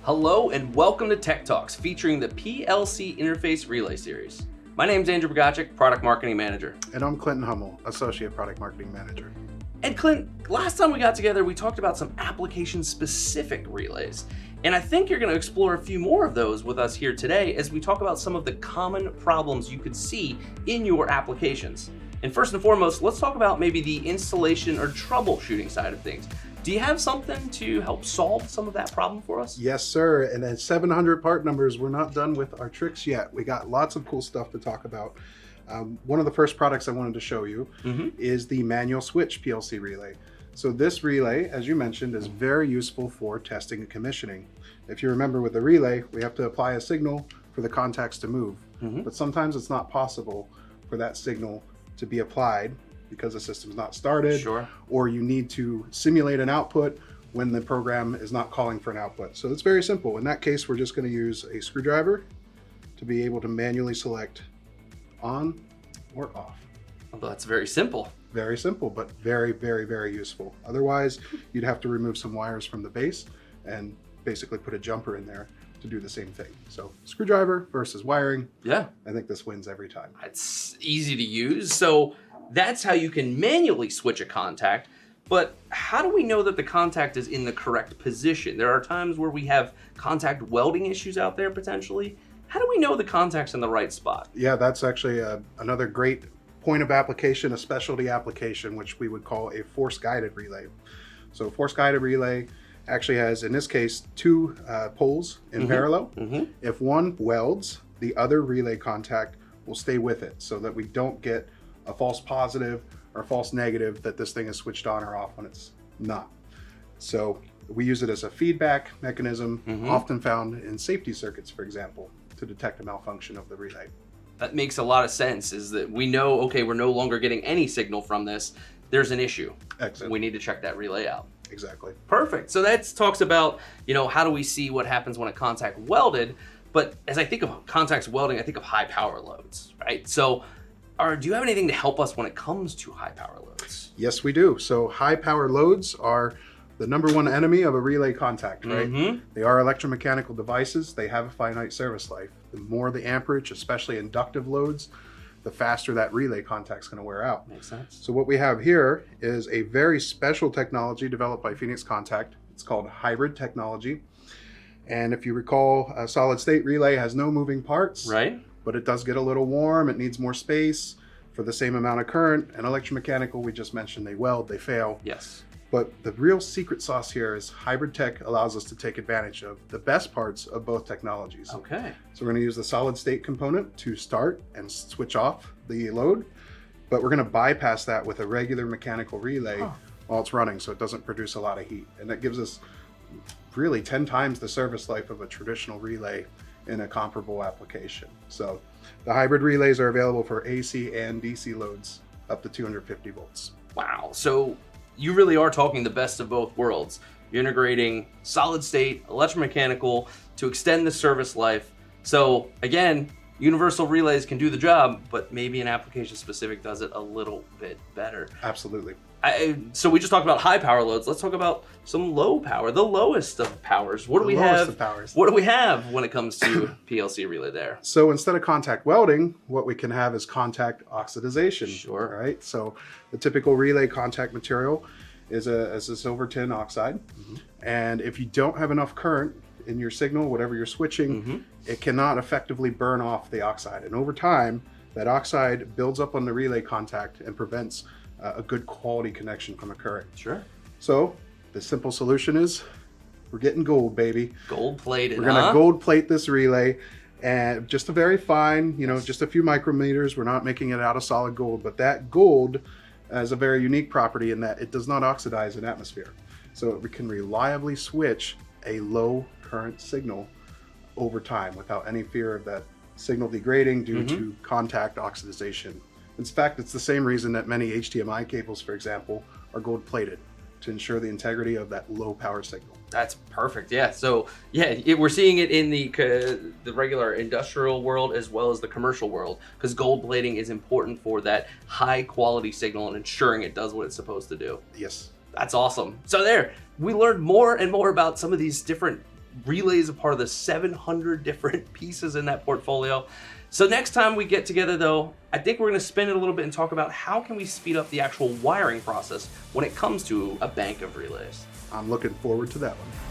Hello and welcome to Tech Talks featuring the PLC-INTERFACE Relay Series. My name is Andrew Bogacek, Product Marketing Manager. And I'm Clinton Hummel, Associate Product Marketing Manager. And Clint, last time we got together, we talked about some application-specific relays. And I think you're going to explore a few more of those with us here today as we talk about some of the common problems you could see in your applications. And first and foremost, let's talk about maybe the installation or troubleshooting side of things. Do you have something to help solve some of that problem for us? Yes, sir. And at 700 part numbers, we're not done with our tricks yet. We got lots of cool stuff to talk about. One of the first products I wanted to show you is the manual switch PLC relay. So this relay, as you mentioned, is very useful for testing and commissioning. If you remember with the relay, we have to apply a signal for the contacts to move. But sometimes it's not possible for that signal to be applied because the system's not started, or you need to simulate an output when the program is not calling for an output. So it's very simple. In that case, we're just going to use a screwdriver to be able to manually select on or off. Well, that's very simple. Very simple, but very, very, very useful. Otherwise, you'd have to remove some wires from the base and basically put a jumper in there to do the same thing. So screwdriver versus wiring. Yeah. I think this wins every time. It's easy to use. So that's how you can manually switch a contact. But how do we know that the contact is in the correct position? There are times where we have contact welding issues out there potentially. How do we know the contact's in the right spot? Yeah, that's actually another great point of application, a specialty application, which we would call a force-guided relay. So force-guided relay actually has, in this case, two poles in parallel. If one welds, the other relay contact will stay with it so that we don't get a false positive or false negative that this thing is switched on or off when it's not. So we use it as a feedback mechanism, often found in safety circuits, for example, to detect a malfunction of the relay. That makes a lot of sense, is that we know, okay, we're no longer getting any signal from this. There's an issue. Excellent. We need to check that relay out. Exactly. Perfect. So that talks about, how do we see what happens when a contact welded? But as I think of contacts welding, I think of high power loads, right? So do you have anything to help us when it comes to high power loads? Yes, we do. So high power loads are the number one enemy of a relay contact, right? They are electromechanical devices. They have a finite service life. The more the amperage, especially inductive loads, the faster that relay contact's going to wear out. Makes sense. So what we have here is a very special technology developed by Phoenix Contact. It's called hybrid technology. And if you recall, a solid state relay has no moving parts, right? But it does get a little warm. It needs more space for the same amount of current. And electromechanical, we just mentioned, they weld, they fail. Yes. But the real secret sauce here is hybrid tech allows us to take advantage of the best parts of both technologies. Okay. So we're going to use the solid state component to start and switch off the load, but we're going to bypass that with a regular mechanical relay while it's running, so it doesn't produce a lot of heat. And that gives us really 10 times the service life of a traditional relay in a comparable application. So the hybrid relays are available for AC and DC loads up to 250 volts. Wow. So you really are talking the best of both worlds. You're integrating solid state, electromechanical to extend the service life. So again, universal relays can do the job, but maybe an application specific does it a little bit better. Absolutely. So we just talked about high power loads. Let's talk about some low power, the lowest of powers. What do we have? What do we have when it comes to PLC relay there? So instead of contact welding, what we can have is contact oxidization. Sure. Right. So the typical relay contact material is a silver tin oxide. And if you don't have enough current in your signal, whatever you're switching, it cannot effectively burn off the oxide. And over time, that oxide builds up on the relay contact and prevents a good quality connection from occurring. Sure. So the simple solution is we're getting gold, baby. Gold plated. We're going to gold plate this relay, and just a very fine, just a few micrometers. We're not making it out of solid gold, but that gold has a very unique property in that it does not oxidize in atmosphere. So we can reliably switch a low current signal over time without any fear of that signal degrading due to contact oxidization. In fact, it's the same reason that many HDMI cables, for example, are gold plated, to ensure the integrity of that low power signal. That's perfect. Yeah. So we're seeing it in the regular industrial world as well as the commercial world, because gold plating is important for that high quality signal and ensuring it does what it's supposed to do. Yes. That's awesome. So there, we learned more and more about some of these different relay is a part of the 700 different pieces in that portfolio. So next time we get together though, I think we're going to spin it a little bit and talk about how can we speed up the actual wiring process when it comes to a bank of relays. I'm looking forward to that one.